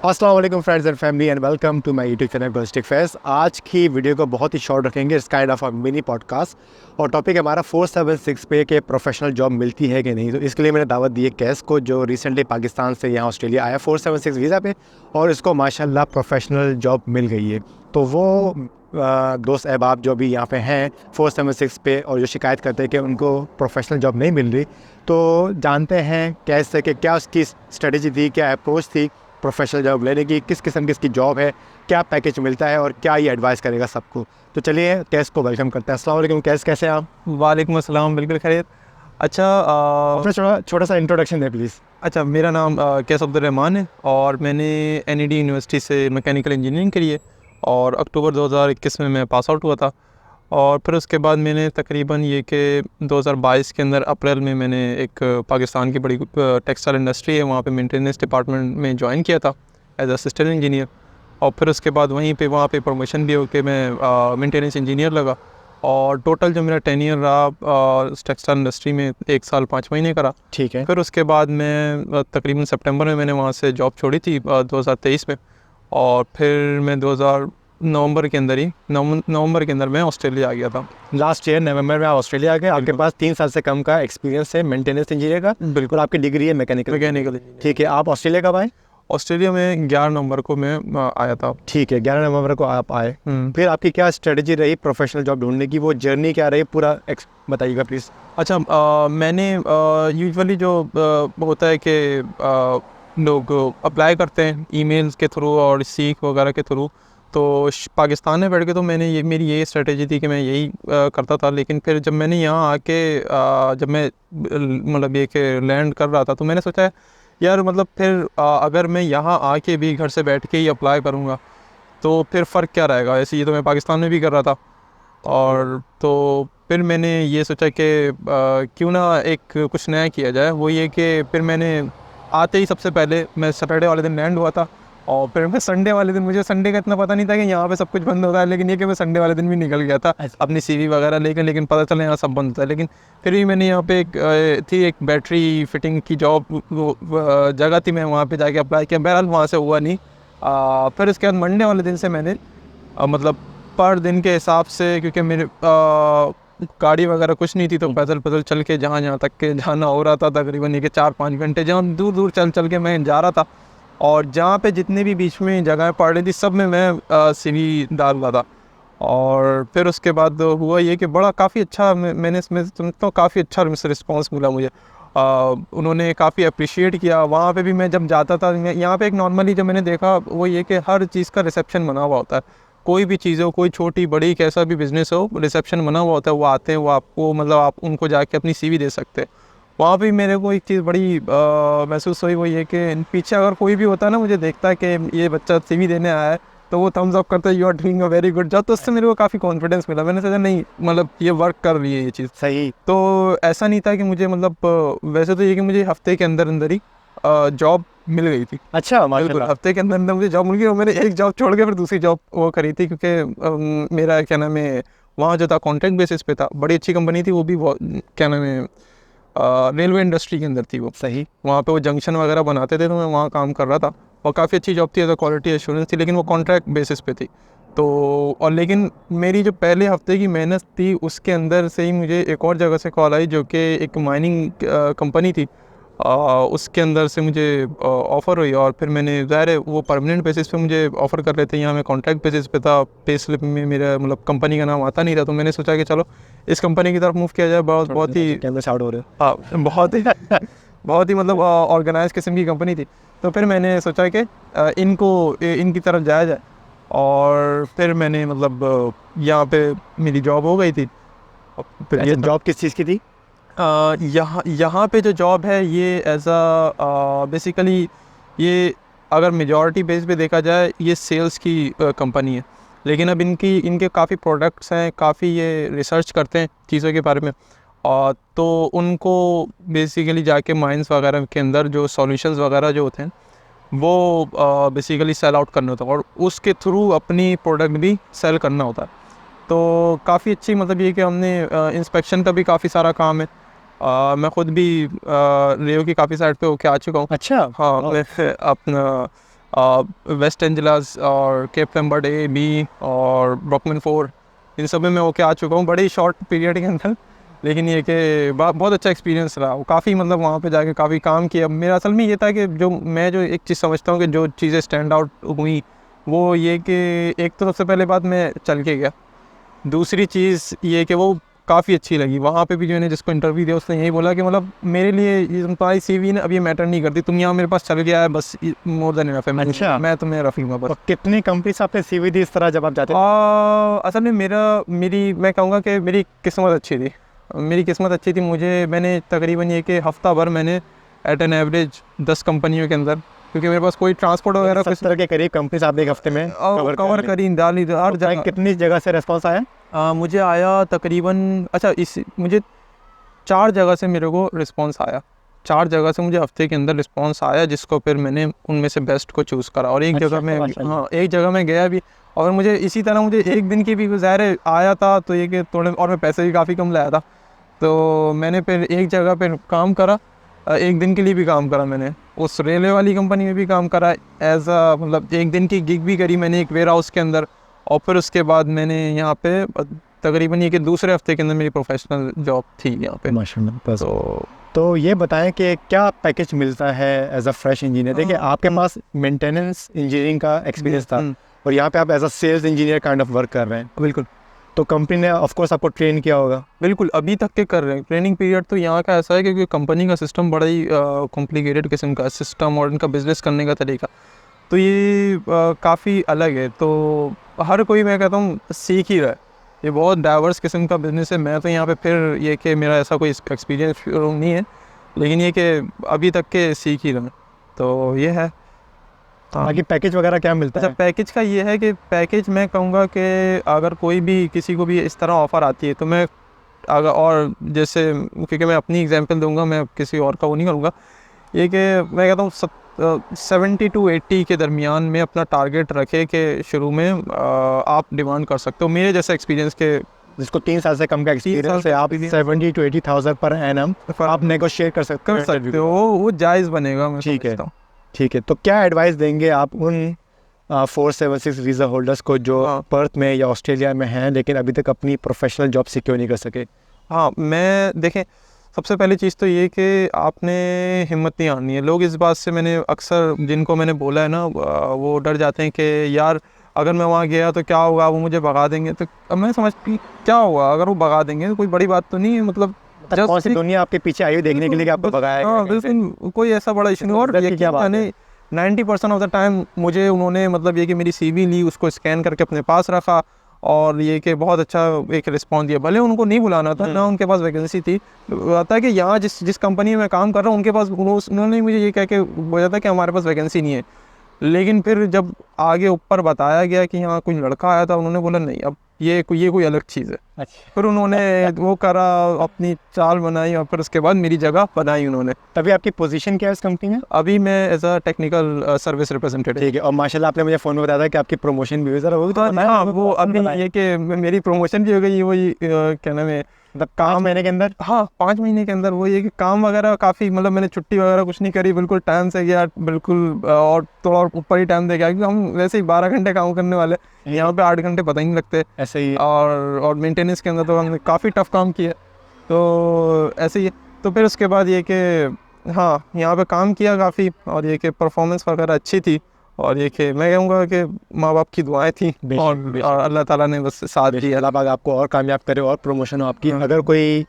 अस्सलाम वालेकुम friends and family and welcome to my YouTube channel ghostic face. आज की वीडियो को बहुत ही शॉर्ट रखेंगे, इस kind of a mini podcast. और टॉपिक हमारा 476 पे के प्रोफेशनल जॉब मिलती है कि नहीं। तो इसके लिए मैंने दावत दी है कैस को, जो रिसेंटली पाकिस्तान से यहाँ ऑस्ट्रेलिया आया 476 वीज़ा पे, और इसको माशाल्लाह प्रोफेशनल जॉब मिल गई है। तो वो दोस्त अहबाब जो भी यहाँ पे हैं 476 पे और जो शिकायत करते हैं कि उनको प्रोफेशनल जॉब नहीं मिल रही, तो जानते हैं कैसे कि क्या उसकी स्ट्रेटजी थी, क्या अप्रोच थी प्रोफेशनल जॉब लेने की, किस किस्म की इसकी जॉब है, क्या पैकेज मिलता है और क्या ये एडवाइस करेगा सबको। तो चलिए कैस को वेलकम करते हैं। अस्सलाम वालेकुम कैस, कैसे हैं आप? वालेकुम अस्सलाम, बिल्कुल खैरियत। अच्छा, अपना छोटा सा इंट्रोडक्शन दें प्लीज़। अच्छा, मेरा नाम कैस अब्दुर्रहमान है और मैंने एनईडी यूनिवर्सिटी से मैकेनिकल इंजीनियरिंग करी है और अक्टूबर 2021 में मैं पास आउट हुआ था। और फिर उसके बाद मैंने तकरीबन ये कि 2022 के अंदर अप्रैल में मैंने एक पाकिस्तान की बड़ी टेक्सटाइल इंडस्ट्री है, वहाँ पे मेंटेनेंस डिपार्टमेंट में ज्वाइन किया था एज असिस्टेंट इंजीनियर। और फिर उसके बाद वहाँ पे प्रमोशन भी हो के मैं मेंटेनेंस इंजीनियर लगा। और टोटल जो मेरा टेन्योर रहा टेक्सटाइल इंडस्ट्री में 1 साल 5 महीने का रहा। ठीक है। फिर उसके बाद मैं तकरीबन सितंबर में मैंने वहाँ से जॉब छोड़ी थी 2023 में। और फिर मैं नवंबर के अंदर मैं ऑस्ट्रेलिया आ गया था। लास्ट ईयर नवंबर में आप ऑस्ट्रेलिया आ गए। आपके पास 3 साल से कम का एक्सपीरियंस है मेंटेनेंस इंजीनियर का। बिल्कुल। आपकी डिग्री है मैकेनिकल। ठीक है। आप ऑस्ट्रेलिया कब आए? ऑस्ट्रेलिया में 11 नवंबर को मैं आया था। ठीक है, 11 नवंबर को आप आए। फिर आपकी क्या स्ट्रेटजी रही प्रोफेशनल जॉब ढूंढने की, वो जर्नी क्या रही, पूरा बताइएगा प्लीज़। अच्छा, मैंने यूजुअली जो होता है कि लोग अप्लाई करते हैं ईमेल्स के थ्रू और सीख वगैरह के थ्रू। तो पाकिस्तान में बैठ के तो मेरी यही स्ट्रेटजी थी कि मैं यही करता था। लेकिन फिर जब मैंने यहाँ आके जब मैं मतलब ये कि लैंड कर रहा था, तो मैंने सोचा यार मतलब फिर अगर मैं यहाँ आके भी घर से बैठ के ही अप्लाई करूँगा तो फिर फ़र्क क्या रहेगा। ऐसे ये तो मैं पाकिस्तान में भी कर रहा था। और तो फिर मैंने ये सोचा कि क्यों ना एक कुछ नया किया जाए। वो ये कि फिर मैंने आते ही सबसे पहले मैं सैटरडे वाले दिन लैंड हुआ था। और फिर मैं संडे वाले दिन, मुझे संडे का इतना पता नहीं था कि यहाँ पे सब कुछ बंद होता है, लेकिन ये कि मैं संडे वाले दिन भी निकल गया था अपनी सीवी वगैरह लेकिन पता चला यहाँ सब बंद होता है। लेकिन फिर भी मैंने यहाँ पे एक बैटरी फिटिंग की जॉब जगह थी, मैं वहाँ पे जाके अप्लाई किया। बहरहाल वहाँ से हुआ नहीं। फिर उसके बाद मंडे वाले दिन से मैंने मतलब पर दिन के हिसाब से, क्योंकि मेरे गाड़ी वगैरह कुछ नहीं थी, तो पैदल चल के जहाँ तक के जाना हो रहा था, तकरीबन ये कि 4-5 घंटे जहाँ दूर चल के मैं जा रहा था। और जहाँ पे जितने भी बीच में जगहें पड़ रही थी सब में मैं सीवी डाल रहा था। और फिर उसके बाद हुआ ये कि बड़ा काफ़ी अच्छा मैंने इसमें समझता हूँ काफ़ी अच्छा रिस्पॉन्स मिला मुझे। उन्होंने काफ़ी अप्रिशिएट किया। वहाँ पे भी मैं जब जाता था, यहाँ पे एक नॉर्मली जो मैंने देखा वो ये कि हर चीज़ का रिसेप्शन बना हुआ होता है। कोई भी चीज़ हो, कोई छोटी बड़ी कैसा भी बिज़नेस हो, रिसेप्शन बना हुआ होता है। वो आते हैं, वो आपको मतलब आप उनको जाके अपनी सीवी दे सकते हैं। वहाँ भी मेरे को एक चीज़ बड़ी महसूस हुई, वो ये कि पीछे अगर कोई भी होता है ना, मुझे देखता है कि ये बच्चा सीवी देने आया है, तो वो थम्स अप करता है, you are doing a very good job. तो उससे मेरे को काफ़ी कॉन्फिडेंस मिला। मैंने सोचा नहीं मतलब ये वर्क कर रही है ये चीज़। सही। तो ऐसा नहीं था कि मुझे मतलब वैसे तो ये कि मुझे हफ्ते के अंदर ही जॉब मिल गई थी। अच्छा, बिल्कुल, हफ्ते के अंदर मुझे जॉब मिल गई। और मैंने एक जॉब छोड़ के फिर दूसरी जॉब वो करी थी, क्योंकि मेरा क्या नाम है वहाँ जो था कॉन्ट्रैक्ट बेसिस पे था। बड़ी अच्छी कंपनी थी वो भी, क्या नाम है रेलवे इंडस्ट्री के अंदर थी वो। सही। वहाँ पे वो जंक्शन वगैरह बनाते थे, तो मैं वहाँ काम कर रहा था। और काफ़ी अच्छी जॉब थी, एज अ क्वालिटी एश्योरेंस थी, लेकिन वो कॉन्ट्रैक्ट बेसिस पे थी। तो और लेकिन मेरी जो पहले हफ्ते की मेहनत थी उसके अंदर से ही मुझे एक और जगह से कॉल आई, जो कि एक माइनिंग कंपनी थी। उसके अंदर से मुझे ऑफ़र हुई। और फिर मैंने ज़ाहिर है वो परमानेंट बेसिस पे मुझे ऑफ़र कर रहे थे, यहाँ मैं कॉन्ट्रैक्ट बेसिस पे था। पे स्लिप में मेरा मतलब कंपनी का नाम आता नहीं था, तो मैंने सोचा कि चलो इस कंपनी की तरफ मूव किया जाए। बहुत ही कैमरे से आउट हो रहे हो। हाँ, बहुत ही मतलब ऑर्गेनाइज किस्म की कंपनी थी। तो फिर मैंने सोचा कि इनकी तरफ जाया जाए। और फिर मैंने मतलब यहाँ पे मेरी जॉब हो गई थी। फिर ये जॉब किस चीज़ की थी? यहाँ पे जो जॉब है ये एज अ बेसिकली ये अगर मेजॉरिटी बेस पे देखा जाए ये सेल्स की कंपनी है। लेकिन अब इनके काफ़ी प्रोडक्ट्स हैं, काफ़ी ये रिसर्च करते हैं चीज़ों के बारे में। और तो उनको बेसिकली जाके माइंस वगैरह के अंदर जो सॉल्यूशंस वगैरह जो होते हैं वो बेसिकली सेल आउट करना होता है, और उसके थ्रू अपनी प्रोडक्ट भी सेल करना होता है। तो काफ़ी अच्छी मतलब ये कि हमने इंस्पेक्शन का भी काफ़ी सारा काम है। मैं ख़ुद भी रेव की काफ़ी साइड पे होके आ चुका हूँ। अच्छा। हाँ, मैं अपना वेस्ट एंजल्स और केप फ्लेम बर्डे बी और ब्रॉकमैन 4, इन सब में मैं होके आ चुका हूँ बड़े शॉर्ट पीरियड के अंदर। लेकिन ये कि बहुत अच्छा एक्सपीरियंस रहा, काफ़ी मतलब वहाँ पे जाके काफ़ी काम किया। मेरा असल में ये था कि जो एक चीज़ समझता हूँ कि जो चीज़ें स्टैंड आउट हुई वो ये कि एक तो सबसे पहले बात मैं चल के गया, दूसरी चीज़ ये कि वो काफ़ी अच्छी लगी। वहाँ पे भी जो है जिसको इंटरव्यू दिया उसने यही बोला कि मतलब मेरे लिए ये तुम्हारी CV ना अब ये मैटर नहीं करती, तुम यहाँ मेरे पास चल गया है बस, मोर देन इनफ है। अच्छा। मैं तुम्हें रफीमा बस। और कितनी कंपनी से आपने CV दी इस तरह जब आप जाते थे? असल में मैं कहूँगा कि मेरी किस्मत अच्छी थी। मैंने तकरीबन ये कि हफ्ता भर मैंने एट एन एवरेज 10 कंपनियों के अंदर, क्योंकि मेरे पास कोई ट्रांसपोर्ट वगैरह 70 के करीब कंपनी आपने एक हफ्ते में कवर करी डाली हर जगह। कितनी जगह से रेस्पॉन्स आया? मुझे आया तकरीबन मुझे 4 जगह से मेरे को रिस्पांस आया। 4 जगह से मुझे हफ्ते के अंदर रिस्पांस आया, जिसको फिर मैंने उनमें से बेस्ट को चूज़ करा। और एक जगह में एक जगह में गया भी, और मुझे इसी तरह मुझे एक दिन की भी ज़ाहिर आया था, तो ये कि थोड़े और मैं पैसे भी काफ़ी कम लाया था, तो मैंने फिर एक जगह पर काम करा, एक दिन के लिए भी काम करा। मैंने उस रेलवे वाली कंपनी में भी काम करा एज अ मतलब एक दिन की गिग भी करी मैंने एक वेयर हाउस के अंदर। और फिर उसके बाद मैंने यहाँ पे तकरीबन ये कि दूसरे हफ्ते के अंदर मेरी प्रोफेशनल जॉब थी यहाँ पे। माशाल्लाह। तो ये बताएं कि क्या पैकेज मिलता है एज अ फ्रेश इंजीनियर? देखिए आपके पास मेंटेनेंस इंजीनियरिंग का एक्सपीरियंस था और यहाँ पे आप as a sales engineer kind of work कर रहे हैं। बिल्कुल। तो कंपनी ने ऑफ कोर्स आपको ट्रेन किया होगा। बिल्कुल, अभी तक के कर रहे हैं। ट्रेनिंग पीरियड तो यहाँ का ऐसा है क्योंकि कंपनी का सिस्टम बड़ा ही कॉम्प्लिकेटेड किस्म का सिस्टम और इनका बिज़नेस करने का तरीका, तो ये काफ़ी अलग है। तो हर कोई मैं कहता हूँ सीख ही रहा है, ये बहुत डाइवर्स किस्म का बिज़नेस है। मैं तो यहाँ पे फिर ये कि मेरा ऐसा कोई एक्सपीरियंस नहीं है, लेकिन ये कि अभी तक के सीख ही रहा है, तो ये है। बाकी पैकेज वगैरह क्या मिलता है? पैकेज का ये है कि पैकेज मैं कहूँगा कि अगर कोई भी किसी को भी इस तरह ऑफ़र आती है तो मैं अगर, और जैसे क्योंकि मैं अपनी एग्जांपल दूंगा, मैं किसी और का वो नहीं करूँगा, ये कि मैं कहता हूँ 70 to 80 के दरमियान में अपना टारगेट रखे कि शुरू में आप डिमांड कर सकते हो। मेरे जैसा एक्सपीरियंस के जिसको 3 साल से कम का एक्सपीरियंस है, आप 70 to 80,000 पर एनम आप नेगोशिएट कर सकते हो, वो जायज़ बनेगा। मैं ठीक है। तो क्या एडवाइस देंगे आप उन 476 वीज़ा होल्डर्स को जो पर्थ में या ऑस्ट्रेलिया में हैं लेकिन अभी तक अपनी प्रोफेशनल जॉब सिक्योर नहीं कर सके? हाँ, मैं देखें सबसे पहली चीज़ तो ये कि आपने हिम्मत नहीं हारनी है। लोग इस बात से, मैंने अक्सर जिनको मैंने बोला है ना, वो डर जाते हैं कि यार अगर मैं वहाँ गया तो क्या होगा, वो मुझे भगा देंगे। तो अब मैं समझती क्या होगा अगर वो भगा देंगे तो कोई बड़ी बात तो नहीं है। मतलब कौन सी दुनिया आपके पीछे आई हुई देखने के लिए कि आपको भगाया? हाँ बिल्कुल, कोई ऐसा बड़ा इशू नहीं। और क्या बात है, 90% ऑफ द टाइम मुझे उन्होंने मतलब ये कि मेरी CV ली, उसको स्कैन करके अपने पास रखा और ये कि बहुत अच्छा एक रिस्पॉन्स दिया। भले उनको नहीं बुलाना था ना, उनके पास वैकेंसी थी, आता है कि यहाँ जिस कंपनी में मैं काम कर रहा हूँ उनके पास उन्होंने मुझे ये कह के बोला था कि हमारे पास वैकेंसी नहीं है। लेकिन फिर जब आगे ऊपर बताया गया कि यहाँ कोई लड़का आया था, उन्होंने बोला नहीं, अब ये कोई अलग चीज़ है। अच्छा। फिर उन्होंने वो करा, अपनी चाल बनाई और फिर उसके बाद मेरी जगह बनाई उन्होंने। तभी आपकी पोजीशन क्या है इस कंपनी में? अभी मैं as a technical service representative. ठीक है। और माशाल्लाह आपने मुझे फ़ोन में बताया था कि आपकी प्रमोशन भी हुई, ज़रा वो भी तो बताएं। हाँ, वो अभी ये कि मेरी प्रमोशन भी हो गई, वही क्या नाम है, मतलब 5 महीने के अंदर? हाँ 5 महीने के अंदर। वो ये कि काम वगैरह काफ़ी, मतलब मैंने छुट्टी वगैरह कुछ नहीं करी, बिल्कुल टाइम से गया, बिल्कुल और थोड़ा और ऊपर ही टाइम दे गया, क्योंकि हम वैसे ही 12 घंटे काम करने वाले, यहाँ पे 8 घंटे पता ही नहीं लगते ऐसे ही। और मेंटेनेंस के अंदर तो हमने काफ़ी टफ काम किया, तो ऐसे ही। तो फिर उसके बाद ये कि हाँ यहाँ पे काम किया काफ़ी, और ये कि परफॉर्मेंस वगैरह अच्छी थी, और ये कि मैं कहूँगा कि माँ बाप की दुआएं थी और अल्लाह ताला ने बस साथ दिया। अल्लाह पाक आपको और कामयाब करे और प्रमोशन हो आपकी। अगर कोई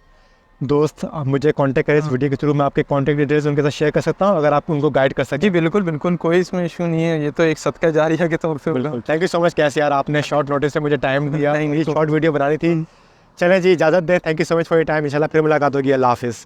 दोस्त मुझे कांटेक्ट करे इस वीडियो के थ्रू, मैं आपके कांटेक्ट डिटेल्स उनके साथ शेयर कर सकता हूँ अगर आप उनको गाइड कर सकें? जी बिल्कुल, कोई इसमें इशू नहीं है, ये तो एक सदका जारिया के तौर पे। बिल्कुल। Thank you so much. कैसे यार, आपने शॉर्ट नोटिस से मुझे टाइम दिया, शॉर्ट वीडियो बनानी थी। चलें जी, इजाज़त दें। Thank you so much for your time. इंशाल्लाह फिर मुलाकात होगी। अल्लाह हाफिज़।